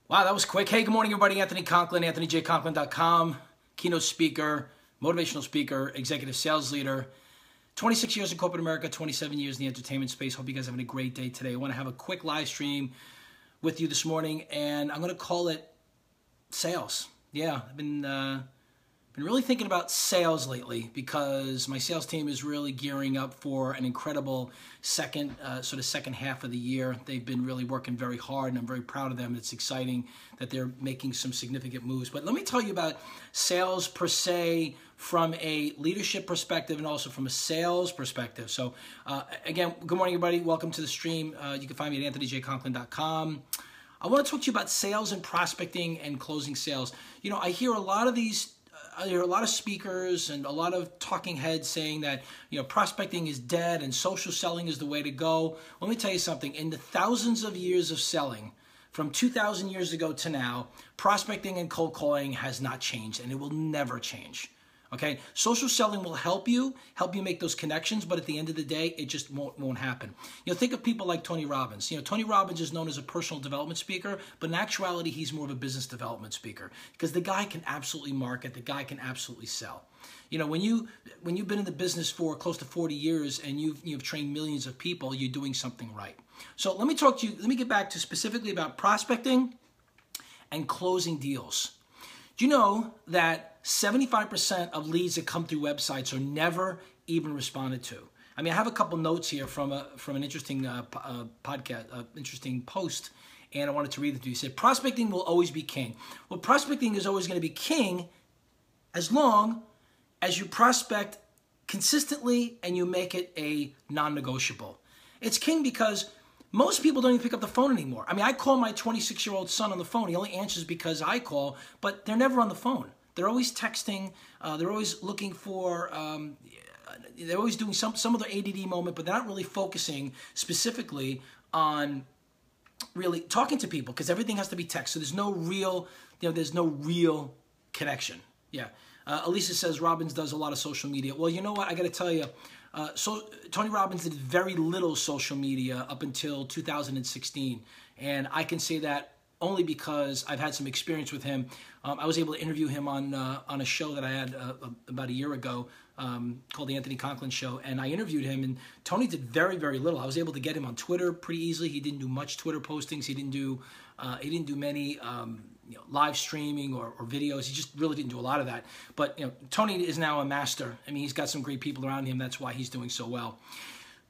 Wow, that was quick. Hey, good morning, everybody. Anthony Conklin, AnthonyJConklin.com, keynote speaker, motivational speaker, executive sales leader. 26 years in corporate America, 27 years in the entertainment space. Hope you guys are having a great day today. I want to have a quick live stream with you this morning, and I'm going to call it sales. Yeah, I've been really thinking about sales lately because my sales team is really gearing up for an incredible second half of the year. They've been really working very hard, and I'm very proud of them. It's exciting that they're making some significant moves. But let me tell you about sales per se from a leadership perspective and also from a sales perspective. So again, good morning, everybody. Welcome to the stream. You can find me at AnthonyJConklin.com. I want to talk to you about sales and prospecting and closing sales. You know, I hear a lot of speakers and a lot of talking heads saying that, you know, prospecting is dead and social selling is the way to go. Let me tell you something. In the thousands of years of selling, from 2,000 years ago to now, prospecting and cold calling has not changed, and it will never change. Okay, social selling will help you make those connections, but at the end of the day, it just won't happen. You know, think of people like Tony Robbins. You know, Tony Robbins is known as a personal development speaker, but in actuality, he's more of a business development speaker because the guy can absolutely market, the guy can absolutely sell. You know, when you've been in the business for close to 40 years and you've trained millions of people, you're doing something right. So let me talk to you. Let me get back to specifically about prospecting and closing deals. Do you know that 75% of leads that come through websites are never even responded to? I mean, I have a couple notes here from an interesting podcast, interesting post, and I wanted to read it to you. It said, prospecting will always be king. Well, prospecting is always going to be king as long as you prospect consistently and you make it a non-negotiable. It's king because most people don't even pick up the phone anymore. I mean, I call my 26-year-old son on the phone. He only answers because I call, but they're never on the phone. They're always texting. They're always looking for, they're always doing some other ADD moment, but they're not really focusing specifically on really talking to people because everything has to be text. So there's no real, there's no real connection. Yeah. Elisa says Robbins does a lot of social media. Well, you know what? I got to tell you, so Tony Robbins did very little social media up until 2016, and I can say that only because I've had some experience with him. I was able to interview him on a show that I had about a year ago called The Anthony Conklin Show, and I interviewed him, and Tony did very, very little. I was able to get him on Twitter pretty easily. He didn't do much Twitter postings. He didn't do many live streaming or videos. He just really didn't do a lot of that. But Tony is now a master. I mean, he's got some great people around him. That's why he's doing so well.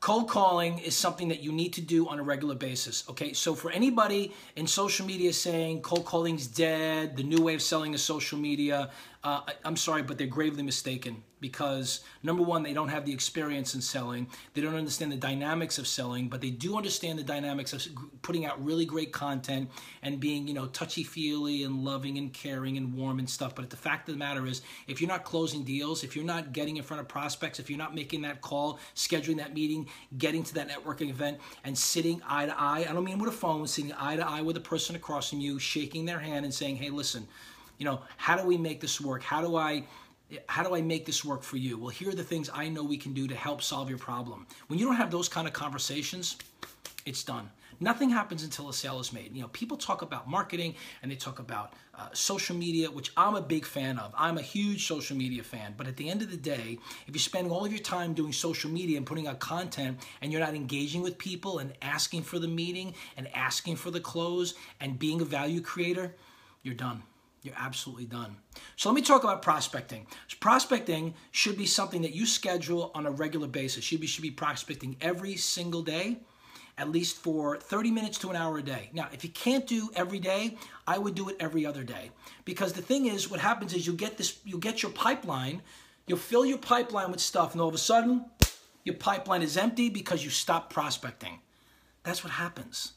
Cold calling is something that you need to do on a regular basis, okay? So for anybody in social media saying cold calling's dead, the new way of selling is social media, I'm sorry, but they're gravely mistaken because, number one, they don't have the experience in selling. They don't understand the dynamics of selling, but they do understand the dynamics of putting out really great content and being, touchy-feely and loving and caring and warm and stuff. But the fact of the matter is, if you're not closing deals, if you're not getting in front of prospects, if you're not making that call, scheduling that meeting, getting to that networking event, and sitting eye to eye, I don't mean with a phone, sitting eye to eye with a person across from you, shaking their hand and saying, hey, listen, how do we make this work? How do I make this work for you? Well, here are the things I know we can do to help solve your problem. When you don't have those kind of conversations, it's done. Nothing happens until a sale is made. People talk about marketing and they talk about social media, which I'm a big fan of. I'm a huge social media fan. But at the end of the day, if you're spending all of your time doing social media and putting out content and you're not engaging with people and asking for the meeting and asking for the close and being a value creator, you're done. You're absolutely done. So let me talk about prospecting. Prospecting should be something that you schedule on a regular basis. You should be prospecting every single day, at least for 30 minutes to an hour a day. Now, if you can't do every day, I would do it every other day. Because the thing is, what happens is you'll get your pipeline, you'll fill your pipeline with stuff, and all of a sudden, your pipeline is empty because you stopped prospecting. That's what happens.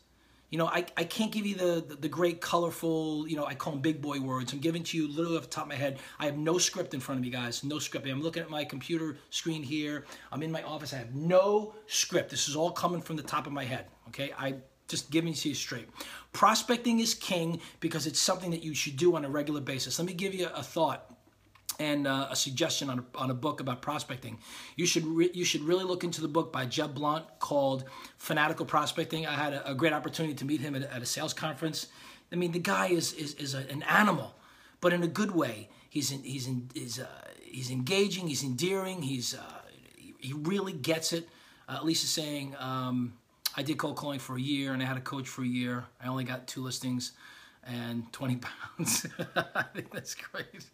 I can't give you the great, colorful, I call them big boy words. I'm giving to you literally off the top of my head. I have no script in front of me, guys. No script. I'm looking at my computer screen here. I'm in my office. I have no script. This is all coming from the top of my head, okay? I just giving it to you straight. Prospecting is king because it's something that you should do on a regular basis. Let me give you a thought. and a suggestion on a book about prospecting. You should really look into the book by Jeb Blount called Fanatical Prospecting. I had a great opportunity to meet him at a sales conference. I mean, the guy is an animal, but in a good way. He's engaging. He's endearing. He really gets it. Lisa's saying, I did cold calling for a year, and I had a coach for a year. I only got 2 listings and 20 pounds. I think that's great.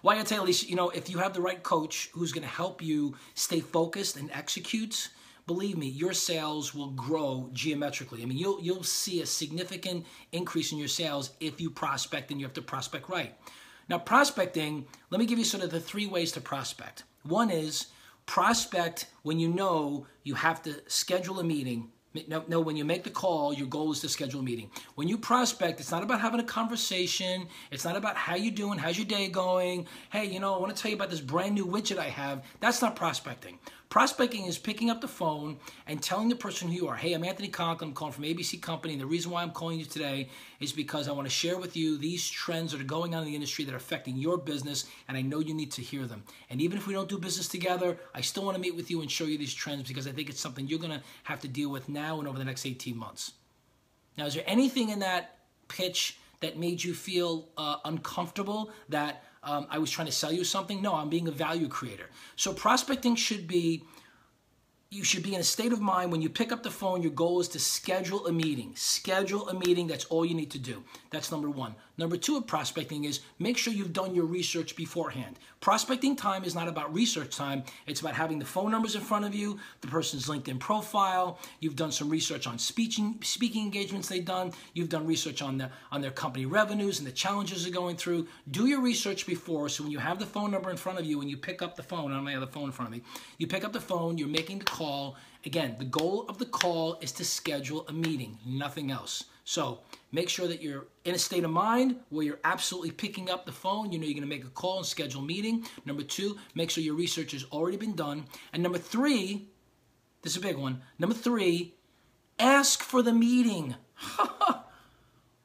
Well, I gotta tell you, Lisa, if you have the right coach who's gonna help you stay focused and execute, believe me, your sales will grow geometrically. I mean, you'll see a significant increase in your sales if you prospect, and you have to prospect right. Now, prospecting, let me give you sort of the 3 ways to prospect. One is prospect when you have to schedule a meeting. No, when you make the call, your goal is to schedule a meeting. When you prospect, it's not about having a conversation. It's not about how you doing, how's your day going. Hey, I want to tell you about this brand new widget I have. That's not prospecting. Prospecting is picking up the phone and telling the person who you are. Hey, I'm Anthony Conklin. I'm calling from ABC Company, and the reason why I'm calling you today is because I want to share with you these trends that are going on in the industry that are affecting your business, and I know you need to hear them. And even if we don't do business together, I still want to meet with you and show you these trends because I think it's something you're going to have to deal with now and over the next 18 months. Now, is there anything in that pitch that made you feel uncomfortable, that I was trying to sell you something? No, I'm being a value creator. So prospecting you should be in a state of mind when you pick up the phone, your goal is to schedule a meeting. Schedule a meeting, that's all you need to do. That's number 1. Number 2 of prospecting is make sure you've done your research beforehand. Prospecting time is not about research time. It's about having the phone numbers in front of you, the person's LinkedIn profile. You've done some research on speaking engagements they've done. You've done research on their company revenues and the challenges they're going through. Do your research before, so when you have the phone number in front of you and you pick up the phone, I don't have the phone in front of me, you pick up the phone, you're making the call. Again, the goal of the call is to schedule a meeting, nothing else. So make sure that you're in a state of mind where you're absolutely picking up the phone. You're going to make a call and schedule a meeting. Number 2, make sure your research has already been done. And number 3, this is a big one. Number 3, ask for the meeting.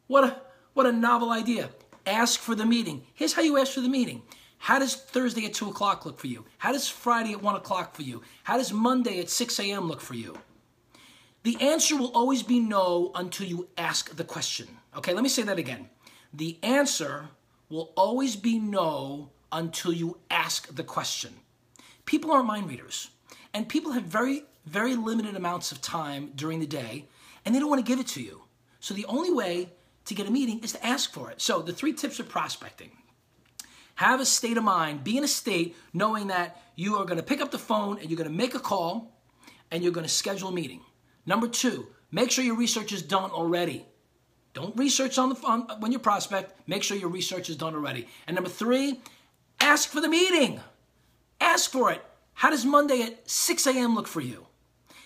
What a novel idea. Ask for the meeting. Here's how you ask for the meeting. How does Thursday at 2 o'clock look for you? How does Friday at 1 o'clock for you? How does Monday at 6 a.m. look for you? The answer will always be no until you ask the question. Okay, let me say that again. The answer will always be no until you ask the question. People aren't mind readers, and people have very, very limited amounts of time during the day, and they don't want to give it to you. So the only way to get a meeting is to ask for it. So the 3 tips of prospecting. Have a state of mind. Be in a state knowing that you are going to pick up the phone and you're going to make a call and you're going to schedule a meeting. Number 2, make sure your research is done already. Don't research on the phone when you prospect. Make sure your research is done already. And number 3, ask for the meeting. Ask for it. How does Monday at 6 a.m. look for you?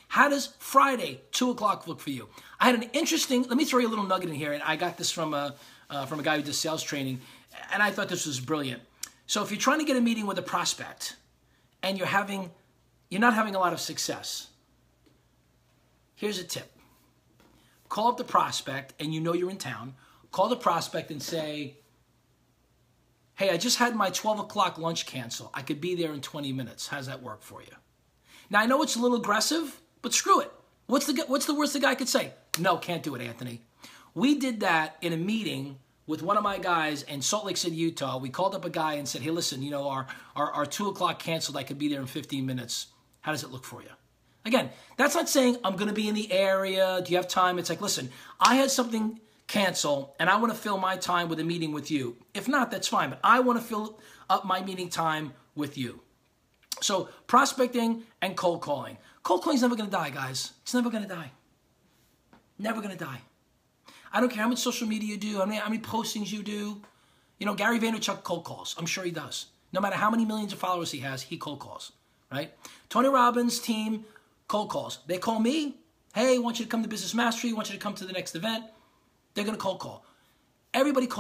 How does Friday, 2 o'clock look for you? I had an interesting, let me throw you a little nugget in here, and I got this from a guy who does sales training, and I thought this was brilliant. So if you're trying to get a meeting with a prospect and you're not having a lot of success, here's a tip. Call up the prospect, and you know you're in town. Call the prospect and say, hey, I just had my 12 o'clock lunch cancel. I could be there in 20 minutes. How's that work for you? Now, I know it's a little aggressive, but screw it. What's the worst the guy could say? No, can't do it, Anthony. We did that in a meeting with one of my guys in Salt Lake City, Utah. We called up a guy and said, hey, listen, our 2 o'clock canceled. I could be there in 15 minutes. How does it look for you? Again, that's not saying I'm going to be in the area. Do you have time? It's like, listen, I had something cancel, and I want to fill my time with a meeting with you. If not, that's fine, but I want to fill up my meeting time with you. So prospecting and cold calling. Cold calling is never going to die, guys. It's never going to die. Never going to die. I don't care how much social media you do, how many postings you do. Gary Vaynerchuk cold calls. I'm sure he does. No matter how many millions of followers he has, he cold calls, right? Tony Robbins' team cold calls. They call me. Hey, I want you to come to Business Mastery. I want you to come to the next event. They're going to cold call. Everybody calls.